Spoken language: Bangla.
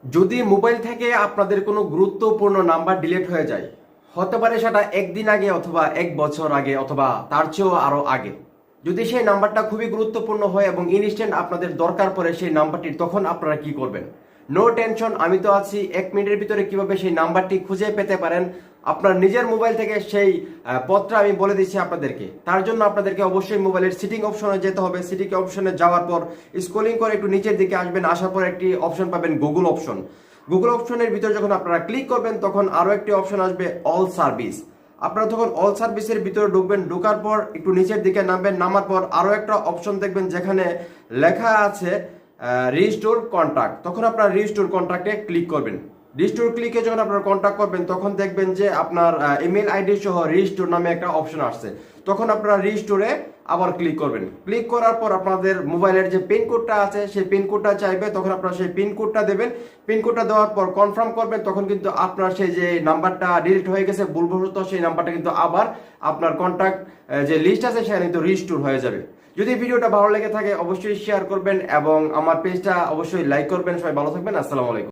যদি মোবাইল থেকে আপনাদের কোনো গুরুত্বপূর্ণ নাম্বার ডিলিট হয়ে যায়, হতে পারে সেটা একদিন আগে অথবা এক বছর আগে অথবা তার চেয়েও আরো আগে। যদি সেই নাম্বারটা খুবই গুরুত্বপূর্ণ হয় এবং ইনস্ট্যান্ট আপনাদের দরকার পড়ে সেই নাম্বারটি, তখন আপনারা কি করবেন? নো টেনশন, আমি তো আছি। 1 মিনিটের ভিতরে কিভাবে সেই নাম্বারটি খুঁজে পেতে পারেন আপনার নিজের মোবাইল থেকে, সেই পথটা আমি বলে দিচ্ছি আপনাদেরকে। তার জন্য আপনাদেরকে অবশ্যই মোবাইলের সিটিং অপশনে যেতে হবে। সিটিং অপশনে যাওয়ার পর স্ক্রলিং করে একটু নিচের দিকে আসবেন। আসার পর একটি অপশন পাবেন গুগল অপশন। গুগল অপশনের ভিতরে যখন আপনারা ক্লিক করবেন তখন আরো একটি অপশন আসবে অল সার্ভিস। আপনারা তখন অল সার্ভিসের ভিতরে ঢুকবেন। ঢোকার পর একটু নিচের দিকে নামবেন। নামার পর আরো একটা অপশন দেখবেন যেখানে লেখা আছে রিস্টোর কন্টাক্ট। তখন আপনারা রিস্টোর কন্টাক্টে ক্লিক করবেন। রিস্টোর ক্লিকে যখন আপনারা কন্টাক্ট করবেন তখন দেখবেন যে আপনার ইমেল আইডি সহ রিস্টোর নামে একটা অপশন আসছে। তখন আপনারা রিস্টোরে আবার ক্লিক করবেন। ক্লিক করার পর আপনাদের মোবাইলের যে পিন কোডটা আছে সেই পিন কোডটা চাইবে, তখন আপনারা সেই পিন কোডটা দেবেন। পিন কোডটা দেওয়ার পর কনফার্ম করবেন। তখন কিন্তু আপনার সেই যে নাম্বারটা ডিলিট হয়ে গেছে ভুলবশত, সেই নাম্বারটা কিন্তু আবার আপনার কন্টাক্ট যে লিস্ট আছে সেখানে কিন্তু রিস্টোর হয়ে যাবে। যদি ভিডিওটা ভালো লেগে থাকে অবশ্যই শেয়ার করবেন এবং আমার পেজটা অবশ্যই লাইক করবেন। সবাই ভালো থাকবেন। আসসালামু আলাইকুম।